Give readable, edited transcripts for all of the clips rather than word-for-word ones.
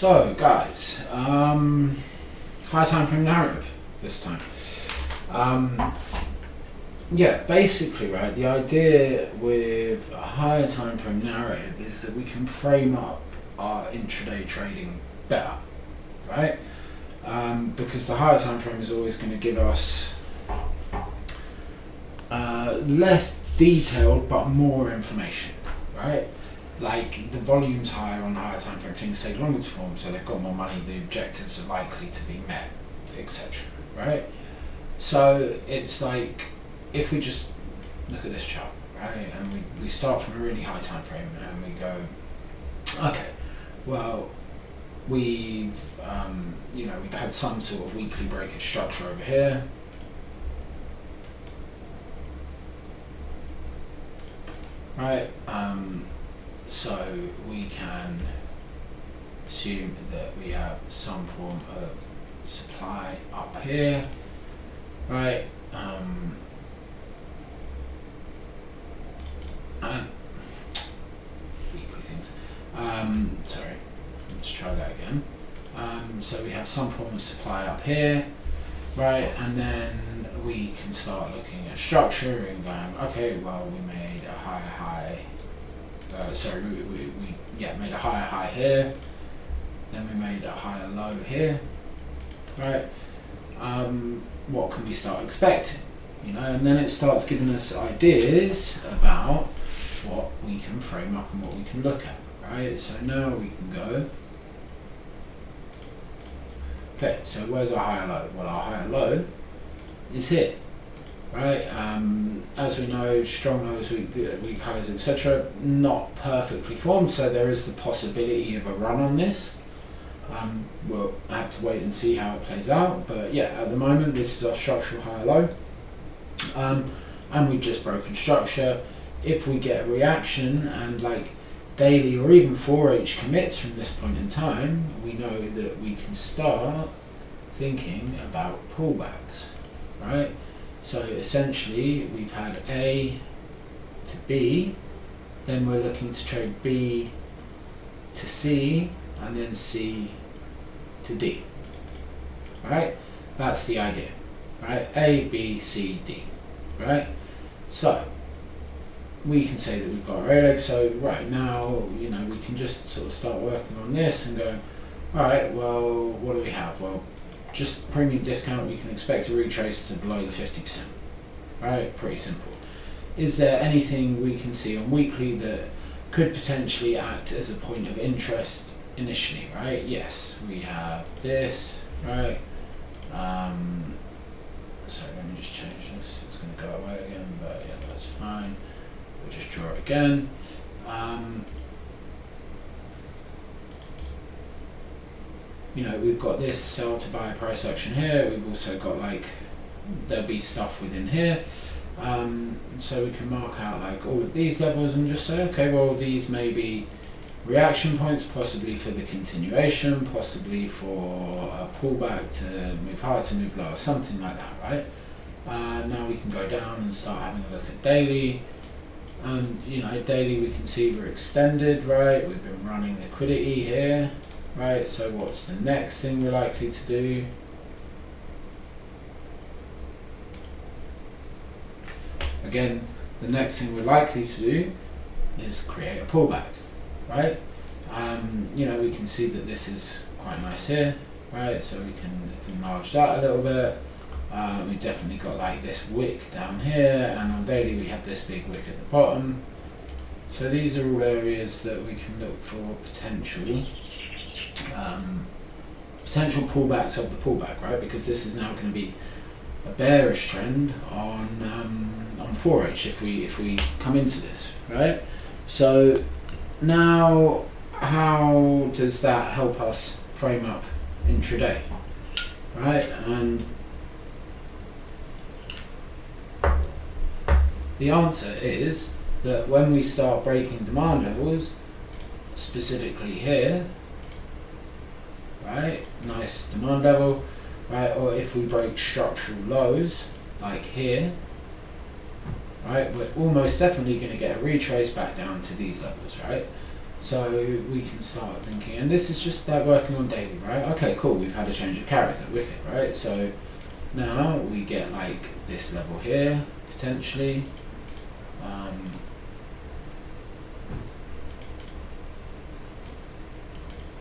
So guys, higher time frame narrative this time. Yeah, basically, right, the idea with a higher time frame narrative is that we can frame up our intraday trading better, right? Because the higher time frame is always going to give us less detailed but more information, right? Like the volume's higher on higher time frame, things take longer to form, so they've got more money, the objectives are likely to be met, etc. Right? So it's like if we just look at this chart, right, and we start from a really high time frame and we go, okay, well, we've we've had some sort of weekly breakage structure over here. Right, so we can assume that we have some form of supply up here, right? Weekly things. Sorry, let's try that again. So we have some form of supply up here, right? And then we can start looking at structure and going, okay, well, we made a higher high. We made a higher high here. Then we made a higher low here, right? What can we start expecting? And then it starts giving us ideas about what we can frame up and what we can look at, right? So now we can go. Okay, so where's our higher low? Well, our higher low is here, right? As we know, strong lows, weak highs, etc., not perfectly formed, so there is the possibility of a run on this. We'll have to wait and see how it plays out, but yeah, at the moment this is our structural higher low, and we've just broken structure. If we get a reaction and like daily or even 4H commits from this point in time, we know that we can start thinking about pullbacks, right? So essentially we've had A to B, then we're looking to trade B to C, and then C to D, right? That's the idea, right? A, B, C, D, right? So we can say that we've got our A leg, so right now, we can just sort of start working on this and go, all right, well, what do we have? Well, just premium discount, we can expect a retrace to below the 50%, right? Pretty simple. Is there anything we can see on weekly that could potentially act as a point of interest initially, right? Yes, we have this, right? So let me just change this, it's going to go away again, but yeah, that's fine. We'll just draw it again. We've got this sell to buy price action here. We've also got there'll be stuff within here. So we can mark out all of these levels and just say, okay, well, these may be reaction points, possibly for the continuation, possibly for a pullback to move higher, to move lower, something like that, right? Now we can go down and start having a look at daily. And daily we can see we're extended, right? We've been running liquidity here, right? So what's the next thing we're likely to do? Again, the next thing we're likely to do is create a pullback, right? We can see that this is quite nice here, right? So we can enlarge that a little bit. We've definitely got this wick down here, and on daily we have this big wick at the bottom. So these are all areas that we can look for potential pullbacks of the pullback, right? Because this is now going to be a bearish trend on 4H if we come into this, right? So now, how does that help us frame up intraday, right? And the answer is that when we start breaking demand levels, specifically here, right, nice demand level, right, or if we break structural lows like here, right, we're almost definitely going to get a retrace back down to these levels, right? So we can start thinking, and this is just like working on daily, right? Okay, cool, we've had a change of character, wicked, right? So now we get like this level here, potentially.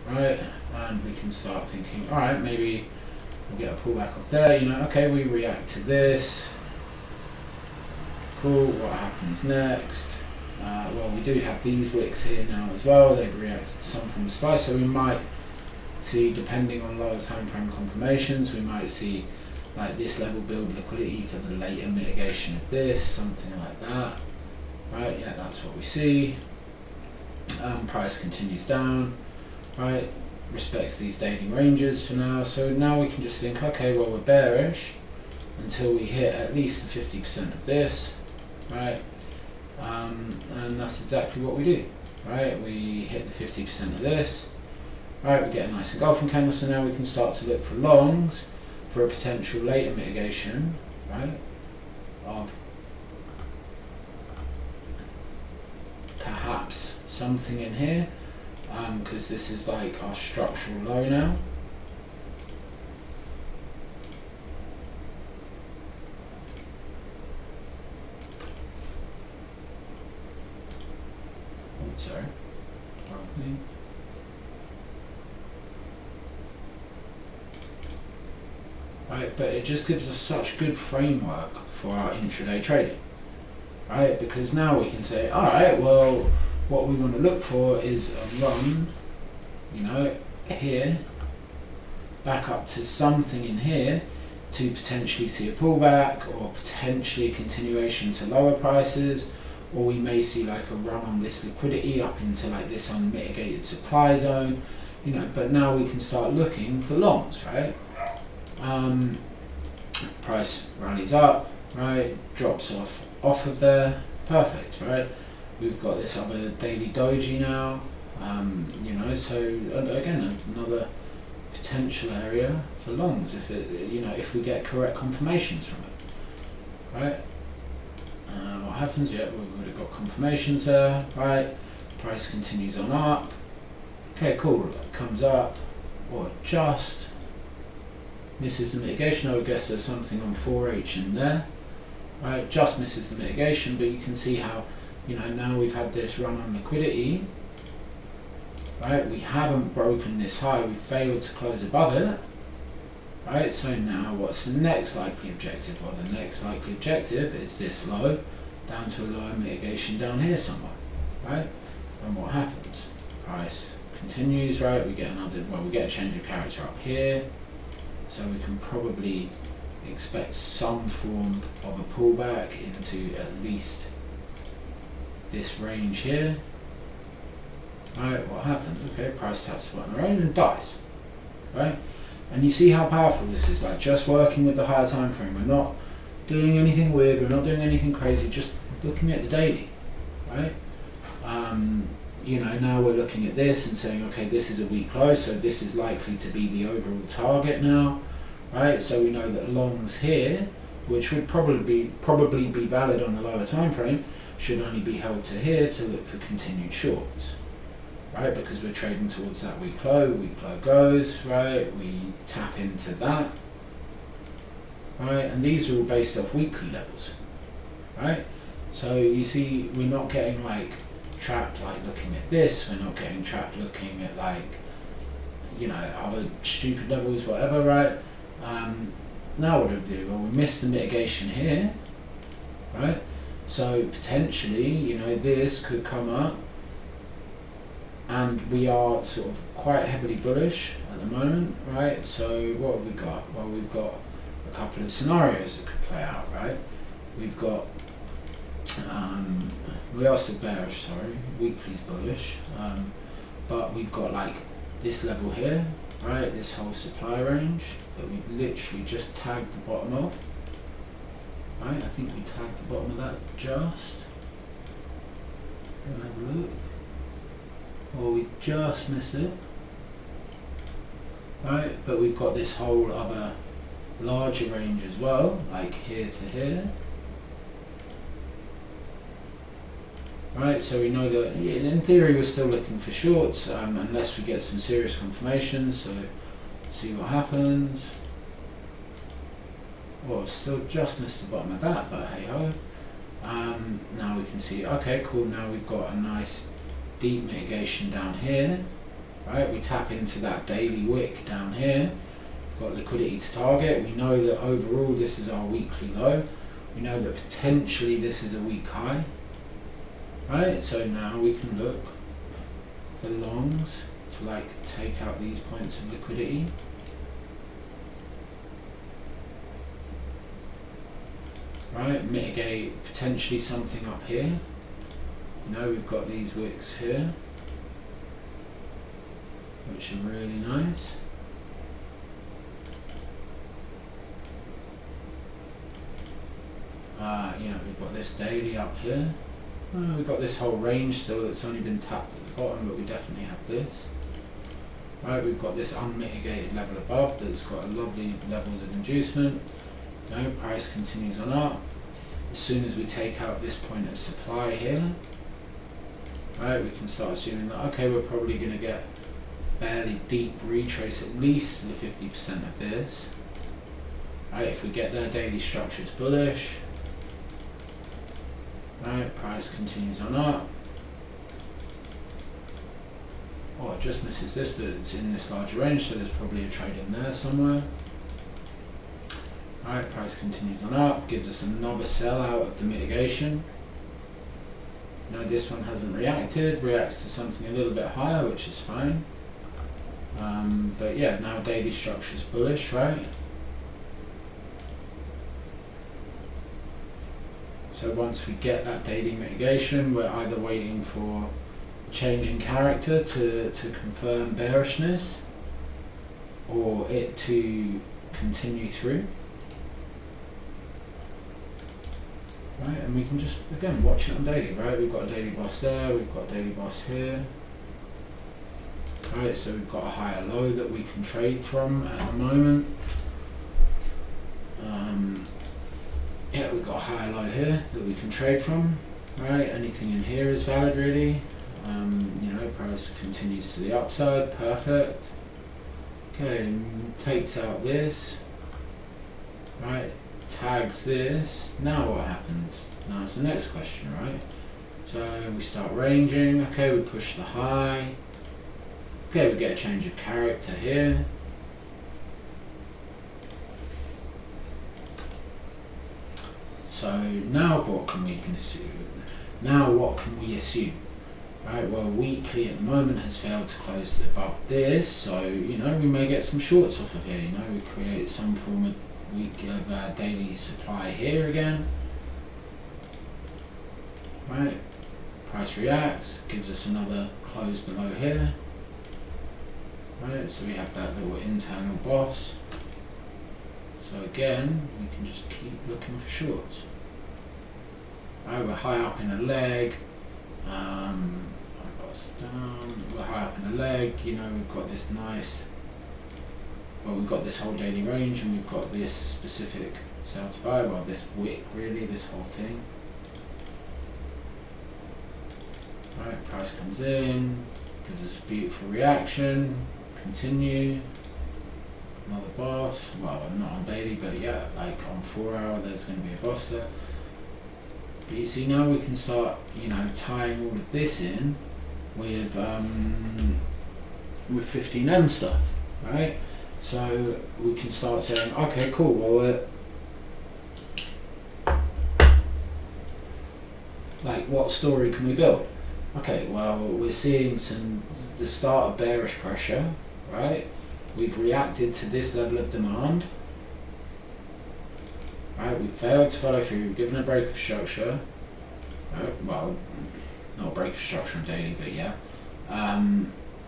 Right, and we can start thinking, all right, maybe we'll get a pullback off there, you know, okay, we react to this. Cool, what happens next? Well, we do have these wicks here now as well. They've reacted to some form of supply, so we might see, depending on lower time frame confirmations, we might see like this level build liquidity to the later mitigation of this, something like that. Right, yeah, that's what we see. Price continues down, right, respects these daily ranges for now. So now we can just think, okay, well, we're bearish until we hit at least the 50% of this, right? And that's exactly what we do, right? We hit the 50% of this, right? We get a nice engulfing candle, so now we can start to look for longs for a potential later mitigation, right? Of perhaps something in here, because this is like our structural low now. Sorry. Right, but it just gives us such good framework for our intraday trading, right? Because now we can say, all right, well, what we want to look for is a run, you know, here, back up to something in here to potentially see a pullback or potentially a continuation to lower prices. Or we may see like a run on this liquidity up into like this unmitigated supply zone, you know, but now we can start looking for longs, right? Price rallies up, right, drops off of there, perfect, right? We've got this other daily doji now, you know, so again, another potential area for longs if it, you know, if we get correct confirmations from it, right? What happens? Yeah, we've already got confirmations there, right? Price continues on up. Okay, cool. It comes up, or just misses the mitigation. I would guess there's something on 4H in there, right? Just misses the mitigation, but you can see how, you know, now we've had this run on liquidity, right? We haven't broken this high. We failed to close above it. Right, so now what's the next likely objective? Well, the next likely objective is this low down to a lower mitigation down here somewhere, right? And what happens? Price continues, right? We get another, well, we get a change of character up here, so we can probably expect some form of a pullback into at least this range here. Right, what happens? Okay, price taps the bottom range and dies, right? And you see how powerful this is, like just working with the higher time frame. We're not doing anything weird, we're not doing anything crazy, just looking at the daily, right? You know, now we're looking at this and saying, okay, this is a weak low, so this is likely to be the overall target now, right? So we know that longs here, which would probably be valid on the lower time frame, should only be held to here to look for continued shorts, right? Because we're trading towards that weak low goes, right? We tap into that, right? And these are all based off weekly levels, right? So you see, we're not getting like trapped like looking at this, we're not getting trapped looking at like, you know, other stupid levels, whatever, right? Now what do we do? Well, we missed the mitigation here, right? So potentially, you know, this could come up, and we are sort of quite heavily bullish at the moment, right? So what have we got? Well, we've got a couple of scenarios that could play out, right? We've got, we are still bearish, sorry, weekly's bullish, but we've got like this level here, right? This whole supply range that we've literally just tagged the bottom of, right? I think we tagged the bottom of that just, have a look. Or we just missed it, right? But we've got this whole other larger range as well, like here to here, right? So we know that in theory we're still looking for shorts, unless we get some serious confirmations. So let's see what happens. Well, still just missed the bottom of that, but hey ho. Now we can see, okay, cool, now we've got a nice deep mitigation down here, right? We tap into that daily wick down here, we've got liquidity to target. We know that overall this is our weekly low. We know that potentially this is a weak high, right? So now we can look for longs to like take out these points of liquidity. Right, mitigate potentially something up here. You know, we've got these wicks here, which are really nice. Yeah, we've got this daily up here. We've got this whole range still that's only been tapped at the bottom, but we definitely have this. Right, we've got this unmitigated level above that's got lovely levels of inducement. No, price continues on up. As soon as we take out this point of supply here, right, we can start assuming that, okay, we're probably going to get fairly deep retrace, at least to the 50% of this. Right, if we get there, daily structure is bullish. Right, price continues on up. Oh, it just misses this, but it's in this larger range, so there's probably a trade in there somewhere. Alright, price continues on up, gives us another sell out of the mitigation. No, this one hasn't reacted, reacts to something a little bit higher, which is fine. But yeah, now daily structure is bullish, right? So once we get that daily mitigation, we're either waiting for a change in character to confirm bearishness, or it to continue through. Right, and we can just, again, watch it on daily, right? We've got a daily boss there, we've got a daily boss here. Right, so we've got a higher low that we can trade from at the moment. Yeah, we've got a higher low here that we can trade from. Right, anything in here is valid really. You know, price continues to the upside, perfect. Okay, takes out this. Right, tags this. Now what happens? Now it's the next question, right? So we start ranging. Okay, we push the high. Okay, we get a change of character here. So now what can we assume? Now what can we assume? Right, well, weekly at the moment has failed to close above this, so you know we may get some shorts off of here. You know, we create some form of week of daily supply here again. Right, price reacts, gives us another close below here. Right, so we have that little internal boss. So again, we can just keep looking for shorts. Right, we're high up in a leg. We're high up in the leg. You know, we've got this nice. Well, we've got this whole daily range, and we've got this specific sell to buy. Well, this wick really, this whole thing. Right, price comes in, gives us a beautiful reaction. Continue. Another boss. Well, not on daily, but yeah, like on 4 hour, there's going to be a boss there. But you see, now we can start, you know, tying all of this in with 15M stuff, right? So we can start saying, okay, cool. Well, like, what story can we build? Okay, well, we're seeing the start of bearish pressure, right? We've reacted to this level of demand. Right, we failed to follow through, we've given a break of structure. Well, not a break of structure on daily, but yeah.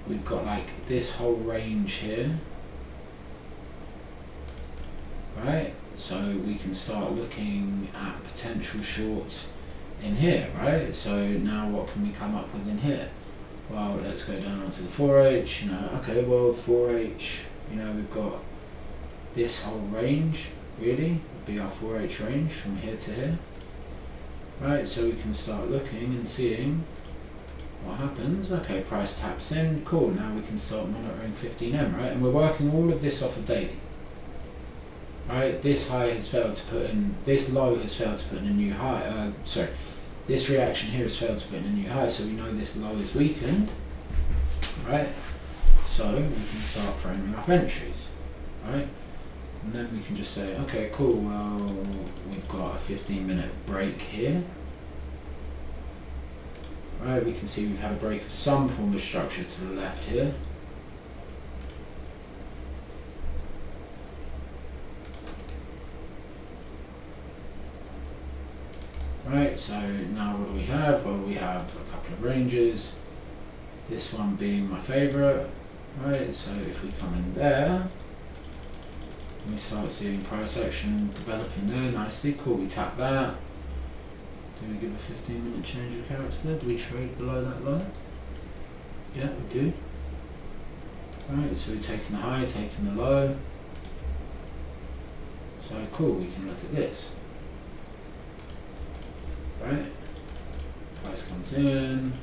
We've got like this whole range here. Right, so we can start looking at potential shorts in here, right? So now what can we come up with in here? Well, let's go down onto the 4H, you know, okay, well, 4H, you know, we've got this whole range, really, would be our 4H range from here to here. right? So we can start looking and seeing what happens. Okay, price taps in, cool, now we can start monitoring 15M, right? And we're working all of this off a daily. Right, this high has failed to put in, this low has failed to put in a new high, this reaction here has failed to put in a new high, so we know this low is weakened, right? So we can start framing up entries, right? And then we can just say, okay, cool, well, we've got a 15-minute break here. Right, we can see we've had a break of some form of structure to the left here. Right, so now what do we have? Well, we have a couple of ranges, this one being my favourite, right? So if we come in there, we start seeing price action developing there nicely. Cool, we tap that. Do we give a 15-minute change of character there? Do we trade below that line? Yeah, we do. Right, so we're taking the high, taking the low. So cool, we can look at this. Right, price comes in,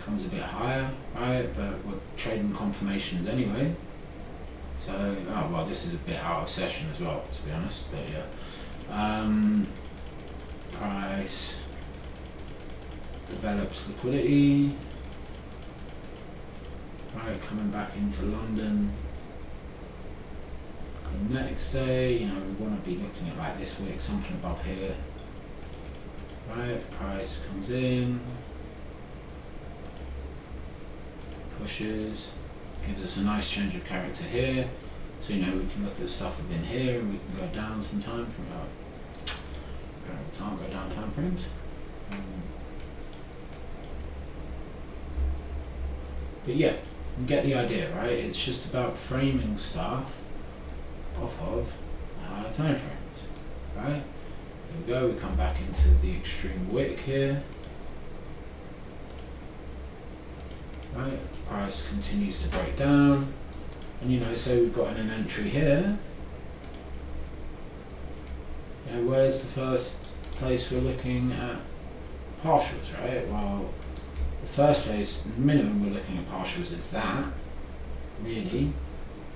comes a bit higher, right, but we're trading confirmations anyway. So, oh well, this is a bit out of session as well, to be honest, but yeah. Price develops liquidity, right, coming back into London. The next day, you know, we want to be looking at like this wick, something above here. Right, price comes in, pushes, gives us a nice change of character here. So, you know, we can look at stuff within here and we can go down some time frame. We can't go down time frames. But yeah, you get the idea, right? It's just about framing stuff off of higher time frames, right? Here we go, we come back into the extreme wick here. Right, price continues to break down. And you know, so we've got an entry here. You know, where's the first place we're looking at partials, right? Well, the first place, minimum we're looking at partials is that, really.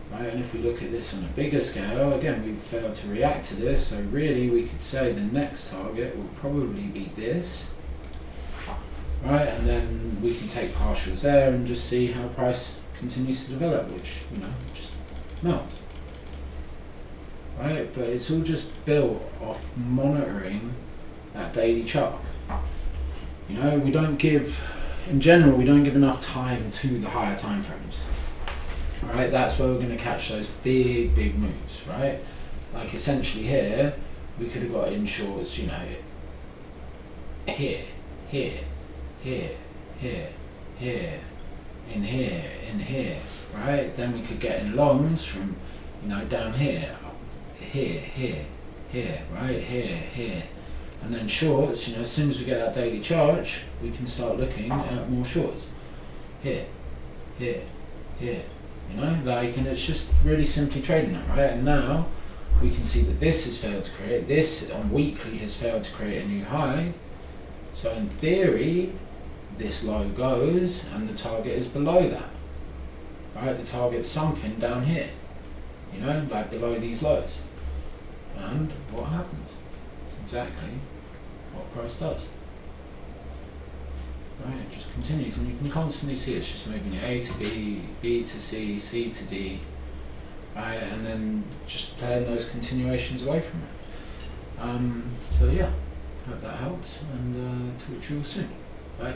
Right, and if we look at this on a bigger scale, again, we've failed to react to this, so really we could say the next target will probably be this. Right, and then we can take partials there and just see how price continues to develop, which, you know, just melts. Right, but it's all just built off monitoring that daily chart. You know, we don't give, in general, we don't give enough time to the higher time frames. Right, that's where we're going to catch those big moves, right? Like essentially here, we could have got in shorts, you know, here, here, here, here, here, in here, right? Then we could get in longs from, you know, down here, here, right? Here. And then shorts, you know, as soon as we get our daily charge, we can start looking at more shorts. Here. You know, like, and it's just really simply trading that, right? And now we can see that this has failed to create, this on weekly has failed to create a new high. So in theory, this low goes and the target is below that, right? The target's something down here, you know, like below these lows. And what happens? It's exactly what price does. Right, it just continues, and you can constantly see it's just moving A to B, B to C, C to D, right, and then just playing those continuations away from it. So yeah, hope that helps, and talk to you all soon. Bye.